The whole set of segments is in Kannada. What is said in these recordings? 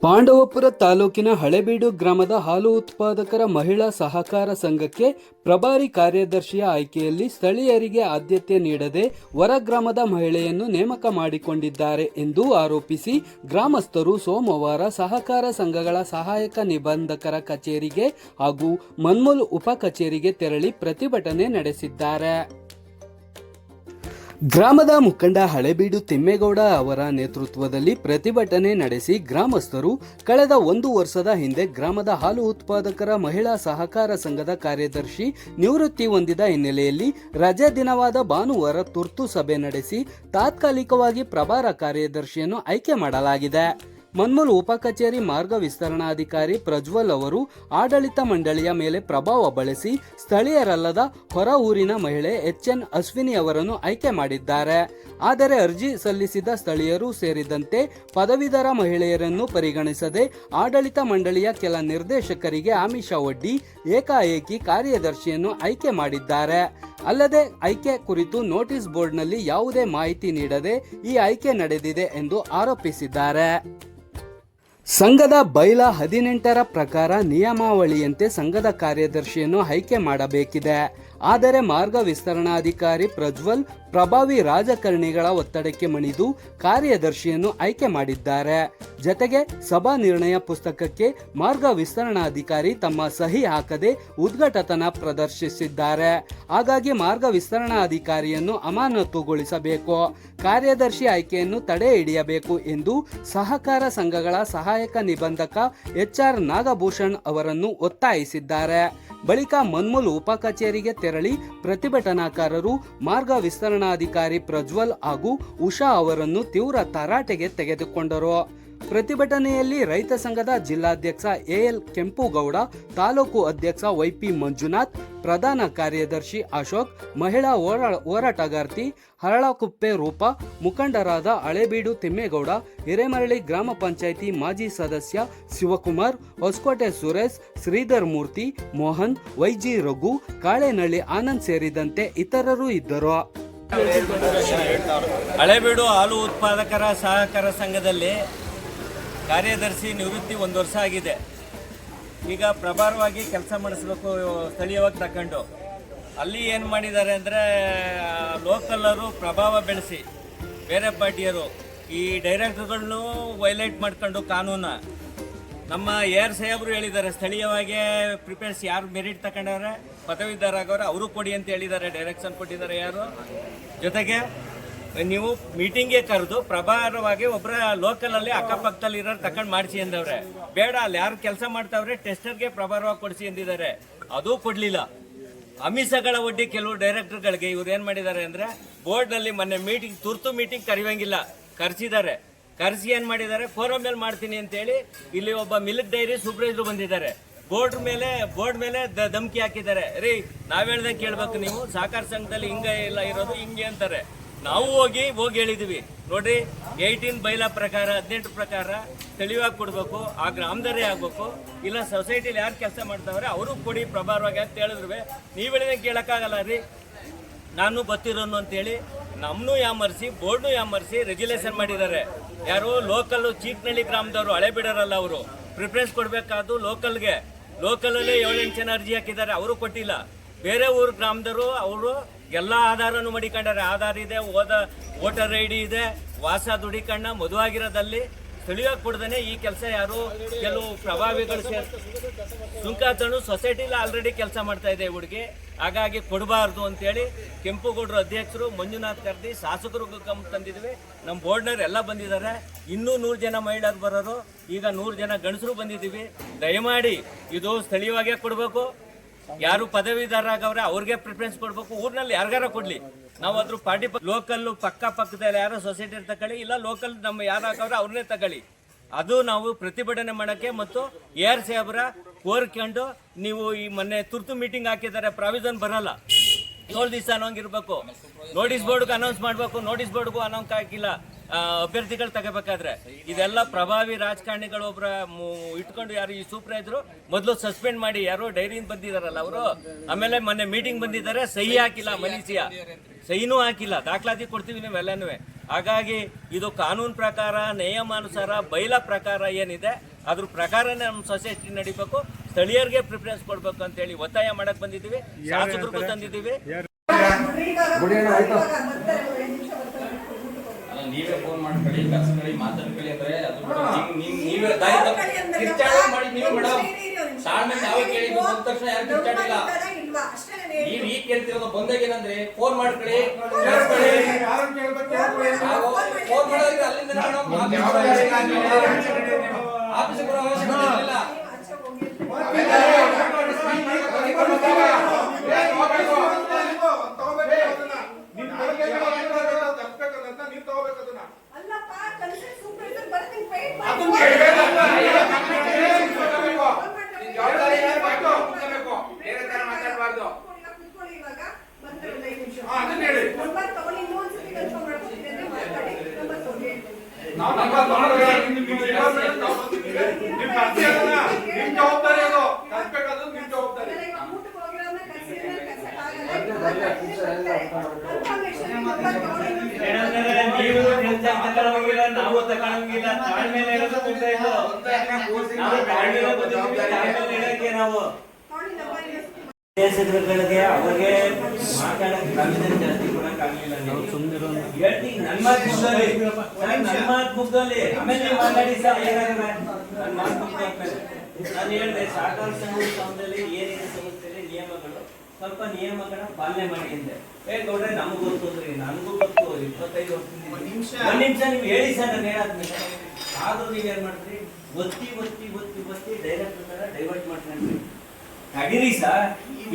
ಪಾಂಡವಪುರ ತಾಲೂಕಿನ ಹಳೇಬೀಡು ಗ್ರಾಮದ ಹಾಲು ಉತ್ಪಾದಕರ ಮಹಿಳಾ ಸಹಕಾರ ಸಂಘಕ್ಕೆ ಪ್ರಭಾರಿ ಕಾರ್ಯದರ್ಶಿಯ ಆಯ್ಕೆಯಲ್ಲಿ ಸ್ಥಳೀಯರಿಗೆ ಆದ್ಯತೆ ನೀಡದೆ ಹೊರ ಗ್ರಾಮದ ಮಹಿಳೆಯನ್ನು ನೇಮಕ ಮಾಡಿಕೊಂಡಿದ್ದಾರೆ ಎಂದು ಆರೋಪಿಸಿ ಗ್ರಾಮಸ್ಥರು ಸೋಮವಾರ ಸಹಕಾರ ಸಂಘಗಳ ಸಹಾಯಕ ನಿಬಂಧಕರ ಕಚೇರಿಗೆ ಹಾಗೂ ಮನ್ಮೂಲ್ ಉಪ ಕಚೇರಿಗೆ ತೆರಳಿ ಪ್ರತಿಭಟನೆ ನಡೆಸಿದ್ದಾರೆ. ಗ್ರಾಮದ ಮುಖಂಡ ಹಳೇಬೀಡು ತಿಮ್ಮೇಗೌಡ ಅವರ ನೇತೃತ್ವದಲ್ಲಿ ಪ್ರತಿಭಟನೆ ನಡೆಸಿ ಗ್ರಾಮಸ್ಥರು ಕಳೆದ 1 ವರ್ಷದ ಹಿಂದೆ ಗ್ರಾಮದ ಹಾಲು ಉತ್ಪಾದಕರ ಮಹಿಳಾ ಸಹಕಾರ ಸಂಘದ ಕಾರ್ಯದರ್ಶಿ ನಿವೃತ್ತಿ ಹೊಂದಿದ ಹಿನ್ನೆಲೆಯಲ್ಲಿ ರಜೆ ದಿನವಾದ ಭಾನುವಾರ ತುರ್ತು ಸಭೆ ನಡೆಸಿ ತಾತ್ಕಾಲಿಕವಾಗಿ ಪ್ರಭಾರ ಕಾರ್ಯದರ್ಶಿಯನ್ನು ಆಯ್ಕೆ ಮಾಡಲಾಗಿದೆ. ಮನ್ಮೂಲ್ ಉಪ ಕಚೇರಿ ಮಾರ್ಗ ವಿಸ್ತರಣಾಧಿಕಾರಿ ಪ್ರಜ್ವಲ್ ಅವರು ಆಡಳಿತ ಮಂಡಳಿಯ ಮೇಲೆ ಪ್ರಭಾವ ಬಳಸಿ ಸ್ಥಳೀಯರಲ್ಲದ ಹೊರ ಊರಿನ ಮಹಿಳೆ ಎಚ್ಎನ್ ಅಶ್ವಿನಿ ಅವರನ್ನು ಆಯ್ಕೆ ಮಾಡಿದ್ದಾರೆ. ಆದರೆ ಅರ್ಜಿ ಸಲ್ಲಿಸಿದ ಸ್ಥಳೀಯರು ಸೇರಿದಂತೆ ಪದವೀಧರ ಮಹಿಳೆಯರನ್ನು ಪರಿಗಣಿಸದೆ ಆಡಳಿತ ಮಂಡಳಿಯ ಕೆಲ ನಿರ್ದೇಶಕರಿಗೆ ಆಮಿಷ ಒಡ್ಡಿ ಏಕಾಏಕಿ ಕಾರ್ಯದರ್ಶಿಯನ್ನು ಆಯ್ಕೆ ಮಾಡಿದ್ದಾರೆ. ಅಲ್ಲದೆ ಆಯ್ಕೆ ಕುರಿತು ನೋಟಿಸ್ ಬೋರ್ಡ್ನಲ್ಲಿ ಯಾವುದೇ ಮಾಹಿತಿ ನೀಡದೆ ಈ ಆಯ್ಕೆ ನಡೆದಿದೆ ಎಂದು ಆರೋಪಿಸಿದ್ದಾರೆ. ಸಂಘದ ಬೈಲಾ 18ರ ಪ್ರಕಾರ ನಿಯಮಾವಳಿಯಂತೆ ಸಂಘದ ಕಾರ್ಯದರ್ಶಿಯನ್ನು ಆಯ್ಕೆ ಮಾಡಬೇಕಿದೆ. ಆದರೆ ಮಾರ್ಗ ವಿಸ್ತರಣಾಧಿಕಾರಿ ಪ್ರಜ್ವಲ್ ಪ್ರಭಾವಿ ರಾಜಕಾರಣಿಗಳ ಒತ್ತಡಕ್ಕೆ ಮಣಿದು ಕಾರ್ಯದರ್ಶಿಯನ್ನು ಆಯ್ಕೆ ಮಾಡಿದ್ದಾರೆ. ಜತೆಗೆ ಸಭಾ ನಿರ್ಣಯ ಪುಸ್ತಕಕ್ಕೆ ಮಾರ್ಗ ವಿಸ್ತರಣಾಧಿಕಾರಿ ತಮ್ಮ ಸಹಿ ಹಾಕದೆ ಉದ್ಘಾಟನಾ ಪ್ರದರ್ಶಿಸಿದ್ದಾರೆ. ಹಾಗಾಗಿ ಮಾರ್ಗ ವಿಸ್ತರಣಾಧಿಕಾರಿಯನ್ನು ಅಮಾನತುಗೊಳಿಸಬೇಕು, ಕಾರ್ಯದರ್ಶಿ ಆಯ್ಕೆಯನ್ನು ತಡೆ ಹಿಡಿಯಬೇಕು ಎಂದು ಸಹಕಾರ ಸಂಘಗಳ ಸಹಾಯಕ ನಿಬಂಧಕ HR ನಾಗಭೂಷಣ್ ಅವರನ್ನು ಒತ್ತಾಯಿಸಿದ್ದಾರೆ. ಬಳಿಕ ಮನ್ಮೂಲ್ ಉಪ ಕಚೇರಿಗೆ ತೆರಳಿ ಪ್ರತಿಭಟನಾಕಾರರು ಮಾರ್ಗ ವಿಸ್ತರಣಾಧಿಕಾರಿ ಪ್ರಜ್ವಲ್ ಹಾಗೂ ಉಷಾ ಅವರನ್ನು ತೀವ್ರ ತರಾಟೆಗೆ ತೆಗೆದುಕೊಂಡರು. ಪ್ರತಿಭಟನೆಯಲ್ಲಿ ರೈತ ಸಂಘದ ಜಿಲ್ಲಾಧ್ಯಕ್ಷ AL ಕೆಂಪುಗೌಡ, ತಾಲೂಕು ಅಧ್ಯಕ್ಷ YP ಮಂಜುನಾಥ್, ಪ್ರಧಾನ ಕಾರ್ಯದರ್ಶಿ ಅಶೋಕ್, ಮಹಿಳಾ ಹೋರಾಟಗಾರ್ತಿ ಹರಳಕುಪ್ಪೆ ರೂಪ, ಮುಖಂಡರಾದ ಹಳೇಬೀಡು ತಿಮ್ಮೇಗೌಡ, ಹಿರೇಮರಳಿ ಗ್ರಾಮ ಪಂಚಾಯಿತಿ ಮಾಜಿ ಸದಸ್ಯ ಶಿವಕುಮಾರ್, ಹೊಸಕೋಟೆ ಸುರೇಶ್, ಶ್ರೀಧರ್ ಮೂರ್ತಿ, ಮೋಹನ್, YG ರಘು, ಕಾಳೆನಹಳ್ಳಿ ಆನಂದ್ ಸೇರಿದಂತೆ ಇತರರು ಇದ್ದರು. ಹಳೇಬೀಡು ಹಾಲು ಉತ್ಪಾದಕರ ಸಹಕಾರ ಸಂಘದಲ್ಲಿ ಕಾರ್ಯದರ್ಶಿ ನಿವೃತ್ತಿ 1 ವರ್ಷ ಆಗಿದೆ. ಈಗ ಪ್ರಭಾರವಾಗಿ ಕೆಲಸ ಮಾಡಿಸ್ಬೇಕು ಸ್ಥಳೀಯವಾಗಿ ತಗೊಂಡು ಅಲ್ಲಿ ಏನು ಮಾಡಿದ್ದಾರೆ ಅಂದರೆ ಲೋಕಲ್ಲರು ಪ್ರಭಾವ ಬೆಳೆಸಿ ಬೇರೆ ಪಾರ್ಟಿಯರು ಈ ಡೈರೆಕ್ಟರ್ಗಳನ್ನು ವೈಲೇಟ್ ಮಾಡ್ಕೊಂಡು ಕಾನೂನು ನಮ್ಮ AR ಸಾಹೇಬರು ಹೇಳಿದ್ದಾರೆ, ಸ್ಥಳೀಯವಾಗಿ ಪ್ರಿಪೇರ್ಸ್ ಯಾರು ಮೆರಿಟ್ ತಗೊಂಡವ್ರೆ ಪದವೀಧರ ಆಗೋರು ಅವರು ಕೊಡಿ ಅಂತ ಹೇಳಿದ್ದಾರೆ, ಡೈರೆಕ್ಷನ್ ಕೊಟ್ಟಿದ್ದಾರೆ ಯಾರು. ಜೊತೆಗೆ ನೀವು ಮೀಟಿಂಗ್ಗೆ ಕರೆದು ಪ್ರಭಾರವಾಗಿ ಒಬ್ಬರ ಲೋಕಲಲ್ಲಿ ಅಕ್ಕಪಕ್ಕದಲ್ಲಿ ಇರೋರು ತಗೊಂಡು ಮಾಡಿಸಿ ಅಂದವ್ರೆ. ಬೇಡ, ಅಲ್ಲಿ ಯಾರು ಕೆಲಸ ಮಾಡ್ತಾವ್ರೆ ಟೆಸ್ಟರ್ಗೆ ಪ್ರಭಾರವಾಗಿ ಕೊಡಿಸಿ ಎಂದಿದ್ದಾರೆ, ಅದು ಕೊಡಲಿಲ್ಲ. ಅಮಿಷಗಳ ಒಡ್ಡಿ ಕೆಲವು ಡೈರೆಕ್ಟರ್ಗಳಿಗೆ ಇವ್ರು ಏನು ಮಾಡಿದ್ದಾರೆ ಅಂದರೆ ಬೋರ್ಡ್ನಲ್ಲಿ ಮೊನ್ನೆ ತುರ್ತು ಮೀಟಿಂಗ್ ಕರೆಯುವಂಗಿಲ್ಲ, ಕರೆಸಿದ್ದಾರೆ. ಕರೆಸಿ ಏನು ಮಾಡಿದ್ದಾರೆ, ಫೋರಮ್ ಮೇಲೆ ಮಾಡ್ತೀನಿ ಅಂತೇಳಿ ಇಲ್ಲಿ ಒಬ್ಬ ಮಿಲ್ಕ್ ಡೈರಿ ಸೂಪರ್ವೈಸರ್ ಬಂದಿದ್ದಾರೆ. ಬೋರ್ಡ್ ಮೇಲೆ ಧಮಕಿ ಹಾಕಿದ್ದಾರೆ. ರೀ, ನಾವ್ ಹೇಳ್ದಂಗೆ ಕೇಳ್ಬೇಕು, ನೀವು ಸಹಕಾರ ಸಂಘದಲ್ಲಿ ಹಿಂಗೆ ಎಲ್ಲ ಇರೋದು ಹಿಂಗೆ ಅಂತಾರೆ. ನಾವು ಹೋಗಿ ಹೇಳಿದೀವಿ, ನೋಡ್ರಿ 18 ಬೈಲಾ ಪ್ರಕಾರ 18 ಪ್ರಕಾರ ತಿಳಿವಾಗಿ ಕೊಡ್ಬೇಕು, ಆ ಗ್ರಾಮದರೇ ಆಗ್ಬೇಕು, ಇಲ್ಲ ಸೊಸೈಟಿಲಿ ಯಾರು ಕೆಲಸ ಮಾಡ್ತಾವ್ರೆ ಅವರು ಕೊಡಿ ಪ್ರಭಾರವಾಗಿ ಅಂತ ಹೇಳಿದ್ರು. ನೀವು ಹೇಳಿದಂಗೆ ಕೇಳಕ್ಕಾಗಲ್ಲ ರೀ, ನಾನು ಗೊತ್ತಿರೋನು ಅಂತೇಳಿ ನಮ್ಮನ್ನು ಯಾಮರ್ಸಿ ಬೋರ್ಡ್ನು ಯಾಮರ್ಸಿ ರೆಗ್ಯುಲೇಷನ್ ಮಾಡಿದ್ದಾರೆ. ಯಾರು ಲೋಕಲ್ ಚೀಕ್ನಳ್ಳಿ ಗ್ರಾಮದವರು, ಹಳೇಬೀಡರಲ್ಲ, ಅವರು ಪ್ರಿಫರೆನ್ಸ್ ಕೊಡಬೇಕಾದ್ದು ಲೋಕಲಲ್ಲಿ 7-8 ಜನ ಅರ್ಜಿ ಹಾಕಿದ್ದಾರೆ, ಅವರು ಕೊಟ್ಟಿಲ್ಲ. ಬೇರೆ ಊರು ಗ್ರಾಮದವರು ಅವರು ಎಲ್ಲ ಆಧಾರನು ಮಡಿಕೊಂಡಾರೆ. ಆಧಾರ ಇದೆ, ವೋಟರ್ ID ಇದೆ, ವಾಸ ದುಡಿಕಣ್ಣ ಮದುವಾಗಿರೋದಲ್ಲಿ ಸ್ಥಳೀಯವಾಗಿ ಕೊಡ್ದೇನೆ ಈ ಕೆಲಸ ಯಾರು ಕೆಲವು ಪ್ರಭಾವಿಗಳು ಸುಂಕಾತನು ಸೊಸೈಟಿಲಿ ಆಲ್ರೆಡಿ ಕೆಲಸ ಮಾಡ್ತಾ ಇದೆ ಹುಡುಗಿ, ಹಾಗಾಗಿ ಕೊಡಬಾರ್ದು ಅಂತೇಳಿ ಕೆಂಪುಗೌಡರು ಅಧ್ಯಕ್ಷರು ಮಂಜುನಾಥ್ ಕರ್ದಿ ಶಾಸಕರು ಗಮನ ತಂದಿದ್ವಿ. ನಮ್ಮ ಬೋರ್ಡ್ನವ್ರು ಎಲ್ಲ ಬಂದಿದ್ದಾರೆ. ಇನ್ನೂ 100 ಜನ ಮಹಿಳೆಯರು ಬರೋರು, ಈಗ 100 ಜನ ಗಂಡಸರು ಬಂದಿದ್ದೀವಿ. ದಯಮಾಡಿ ಇದು ಸ್ಥಳೀಯವಾಗೇ ಕೊಡಬೇಕು. ಯಾರು ಪದವೀಧರ ಆಗವ್ರೆ ಅವ್ರಿಗೆ ಪ್ರಿಫರೆನ್ಸ್ ಕೊಡ್ಬೇಕು. ಊರಿನಲ್ಲಿ ಯಾರಿಗಾರ ಕೊಡ್ಲಿ, ನಾವು ಅದ್ರ ಪಾರ್ಟಿ ಲೋಕಲ್ ಪಕ್ಕದಲ್ಲಿ ಯಾರೋ ಸೊಸೈಟಿ ತಗೊಳ್ಳಿ, ಇಲ್ಲ ಲೋಕಲ್ ನಮ್ಮ ಯಾರು ಹಾಕವ್ರೆ ಅವ್ರನ್ನೇ ತಗೊಳ್ಳಿ. ಅದು ನಾವು ಪ್ರತಿಭಟನೆ ಮಾಡೋಕ್ಕೆ ಮತ್ತು AR ಸಾಹೇಬ್ರ ಕೋರ್ಕೊಂಡು ನೀವು ಈ ಮೊನ್ನೆ ತುರ್ತು ಮೀಟಿಂಗ್ ಹಾಕಿದ್ದಾರೆ, ಪ್ರಾವಿಷನ್ ಬರಲ್ಲ, 7 ದಿವಸ ಅನ್ನೋಂಗಿರ್ಬೇಕು. ನೋಟಿಸ್ ಬೋರ್ಡ್ಗೆ ಅನೌನ್ಸ್ ಮಾಡಬೇಕು, ನೋಟಿಸ್ ಬೋರ್ಡ್ಗೂ ಅನೌನ್ಸ್ ಹಾಕಿಲ್ಲ. ಅಭ್ಯರ್ಥಿಗಳು ತಗೋಬೇಕಾದ್ರೆ ಇದೆಲ್ಲ ಪ್ರಭಾವಿ ರಾಜಕಾರಣಿಗಳು ಒಬ್ಬರ ಇಟ್ಕೊಂಡು ಯಾರು ಈ ಸೂಪರ್ವೈಸರು ಮೊದಲು ಸಸ್ಪೆಂಡ್ ಮಾಡಿ ಯಾರೋ ಡೈರಿಯಿಂದ ಬಂದಿದಾರಲ್ಲ ಅವರು, ಆಮೇಲೆ ಮೊನ್ನೆ ಮೀಟಿಂಗ್ ಬಂದಿದ್ದಾರೆ, ಸಹಿ ಹಾಕಿಲ್ಲ, ಮನೀಸಿಯ ಸಹಿನೂ ಹಾಕಿಲ್ಲ, ದಾಖಲಾತಿ ಕೊಡ್ತೀವಿ ನೀವೆಲ್ಲನೂ. ಹಾಗಾಗಿ ಇದು ಕಾನೂನು ಪ್ರಕಾರ, ನಿಯಮಾನುಸಾರ, ಬೈಲ ಪ್ರಕಾರ ಏನಿದೆ ಅದ್ರ ಪ್ರಕಾರನೇ ನಮ್ಮ ಸೊಸೈಟಿ ನಡಿಬೇಕು, ಸ್ಥಳೀಯರಿಗೆ ಪ್ರಿಫರೆನ್ಸ್ ಕೊಡ್ಬೇಕು ಅಂತೇಳಿ ಒತ್ತಾಯ ಮಾಡಕ್ ಬಂದಿದ್ದೀವಿ, ಶಾಸಕರಿಗೂ ತಂದಿದ್ದೀವಿ. ನೀವೇ ಫೋನ್ ಮಾಡ್ಕೊಳ್ಳಿ, ಕರ್ಸ್ಕೊಳ್ಳಿ, ಮಾತಾಡ್ಕೊಳ್ಳಿ ಅಂದ್ರೆ ಅದು ನೀವೇ ದಾರಿ ಕಿರ್ಚಾಡ ಮಾಡಿ ನೀವು ಮೇಡಮ್ ತಾಳ್ಮೆ ನಾವೇ ಕೇಳಿದ್ವಿ, ಬಂದ ತಕ್ಷಣ ಯಾರು ಕಿರ್ಚಾಡಿಲ್ಲ. ನೀವ್ ಈಗ ಕೇಳ್ತಿರೋದು ಬಂದಾಗ ಏನಂದ್ರೆ ಫೋನ್ ಮಾಡ್ಕೊಳ್ಳಿ, ಫೋನ್ ಮಾಡೋದ್ರೆ ಅಲ್ಲಿಂದ ಆಫೀಸ್ ಬರೋ ಅವಶ್ಯಕತೆ ಇರಲಿಲ್ಲ. ನಾವು ತಗೊಳಂಗಿಲ್ಲ, ತಾಳ್ಮೇಲೆ ನಾವು ದೇಶಗಳಿಗೆ ಅವ್ರಿಗೆ ಮಾತಾಡಕ್ಕೆ ಜಾಸ್ತಿ ಕೊಡಕ್ಕಾಗಲಿಲ್ಲ. ಹೇಳ್ತೀನಿ ನನ್ನ ಮಾತು ಮುಗ್ದಲ್ಲಿ, ನನ್ನ ಮಾತು ಮುಗ್ದಲ್ಲಿ ಆಮೇಲೆ ನೀವು ಮಾತಾಡಿ ಸರ್, ಏನಾಗಲ್ಲ ನನ್ನ ಮಾತು ಮುಗ್ದಾದ್ಮೇಲೆ ನಾನು ಹೇಳಿದೆ ಸಹಕಾರ ಸಂಘದಲ್ಲಿ ಏನಿದೆ ಸಂಸ್ಥೆಯಲ್ಲಿ ನಿಯಮಗಳು, ಸ್ವಲ್ಪ ನಿಯಮಗಳ ಪಾಲನೆ ಮಾಡಿ ಅಂದೆ. ಗೌಡ್ರೆ ನಮಗೂ ಗೊತ್ತು ಅಂದ್ರಿ, ನನಗೂ ಗೊತ್ತು, 25 ವರ್ಷದಿಂದ ಒಂದ್ ನಿಮಿಷ ನೀವು ಹೇಳಿ ಸರ್, ನಾನು ಹೇಳಾದ್ಮೇಲೆ ಆದ್ರೂ ನೀವೇನ್ ಮಾಡ್ತೀರಿ, ಒತ್ತಿ ಒತ್ತಿ ಒತ್ತಿ ಒತ್ತಿ ಡೈರೆಕ್ಟ್ ಡೈವರ್ಟ್ ಮಾಡ್ಕೊಂಡ್ರಿ. ತಡೀರಿ ಸರ್,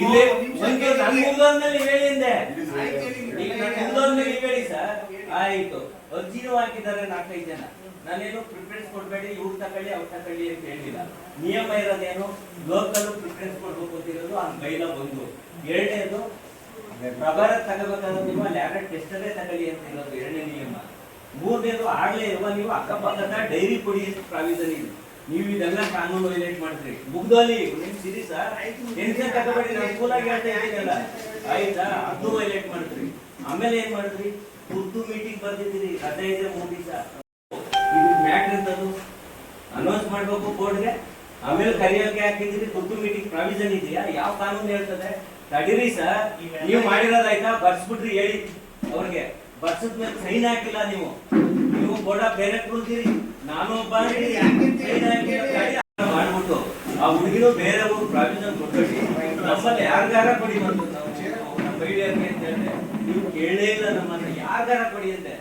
ಇಲ್ಲೇ ಒಂದು ನನ್ನ ಮುಗ್ದೋದ್ಮೇಲೆ ನೀವು ಹೇಳಿ ಅಂದೆ, ಈಗ ನನ್ನ ಮುಗ್ದೋದ್ಮೇಲೆ ನೀವು ಹೇಳಿ ಸರ್. ಆಯ್ತು, ಅರ್ಜಿನೂ ಹಾಕಿದ್ದಾರೆ 4-5 ಜನ, ನಾನೇನು ಪ್ರಿಫರೆನ್ಸ್ ಕೊಡ್ಬೇಡಿ, ಇವ್ರು ತಕೊಳ್ಳಿ ಅವ್ರು ತಕೊಳ್ಳಿ ಅಂತ ಹೇಳಿಲ್ಲ. ನಿಯಮ ಇರೋದೇನು, ಲೋಕಲ್ ಪ್ರಿಫರೆನ್ಸ್ ಕೊಡ್ಬೇಕು ಅಂತಿರೋದು ಆ ಬೈಲ ಒಂದು. ಎರಡನೇದು ಪ್ರಭಾರ ತಗೋಬೇಕಾದ್ರೆ ನೀವು ಲ್ಯಾಬ್ರೇಟ್ ಟೆಸ್ಟಲ್ಲೇ ತಗೊಳ್ಳಿ ಅಂತ ಇರೋದು ಎರಡನೇ ನಿಯಮ. ಮೂರನೇದು ಆಗ್ಲೇ ಇರುವ ನೀವು ಅಕ್ಕಪಕ್ಕದ ಡೈರಿ ಕೊಡಿ ಅಂತ ಪ್ರಾವಿಷನ್ ಇದೆ. ನೀವು ಇದೆಲ್ಲ ಕಾನೂನು ವೈಲೇಟ್ ಮಾಡ್ತೀರಿ. ಮುಗ್ದಲ್ಲಿ ನಿಮ್ ಸಿರಿ ಸರ್ ಟೆನ್ಷನ್ ತಗೋಬೇಡಿ, ನಾವು ಸ್ಕೂಲಾಗಿ ಹೇಳ್ತಾ ಇದ್ದೀನಲ್ಲ, ಆಯ್ತಾ, ಅದು ವೈಲೇಟ್ ಮಾಡ್ತೀರಿ. ಆಮೇಲೆ ಏನ್ ಮಾಡಿದ್ರಿ, ಖುದ್ದು ಮೀಟಿಂಗ್ ಬರ್ದಿದ್ದೀರಿ 15-3 ದಿವಸ. ಇದು ಮ್ಯಾಟ್ರ್ ಅಂತದ್ದು ಅನೌನ್ಸ್ ಮಾಡ್ಬೇಕು ಬೋರ್ಡ್ಗೆ, ಆಮೇಲೆ ಕರಿಯೋಕೆ ಹಾಕಿದ್ದೀರಿ. ಖುದ್ದು ಮೀಟಿಂಗ್ ಪ್ರಾವಿಷನ್ ಇದೆಯಾ, ಯಾವ ಕಾನೂನು ಹೇಳ್ತದೆ? ತಡೀರಿ ಸರ್, ನೀವು ಮಾಡಿರೋದಾಯ್ತಾ, ಬರ್ಸ್ಬಿಟ್ರಿ, ಹೇಳಿ ಅವ್ರಿಗೆ. ಬರ್ಸದ್ಮೇಲೆ ಸೈನ್ ಹಾಕಿಲ್ಲ ನೀವು ಬೋರ್ಡ್ ಆಫ್ ಡೈರೆಕ್ಟರ್ ಅಂತೀರಿ, ನಾನು ಒಬ್ಬ ಮಾಡ್ಬಿಟ್ಟು ಆ ಹುಡುಗಿನೂ ಬೇರೆ ಪ್ರಾವಿಷನ್ ಕೊಟ್ಬಿಟ್ಟು ನಮ್ಮಲ್ಲಿ ಯಾರ್ಗಾರ ಕೊಡಿ ಬಂತು, ನಾವು ನಮ್ಮ ಐಡಿಯಾಗೆ ಅಂತ ಹೇಳಿದ್ರೆ ನೀವು ಕೇಳೇ ಇಲ್ಲ, ನಮ್ಮನ್ನ ಯಾರ್ಗಾರ ಕೊಡಿ ಅಂತೆ.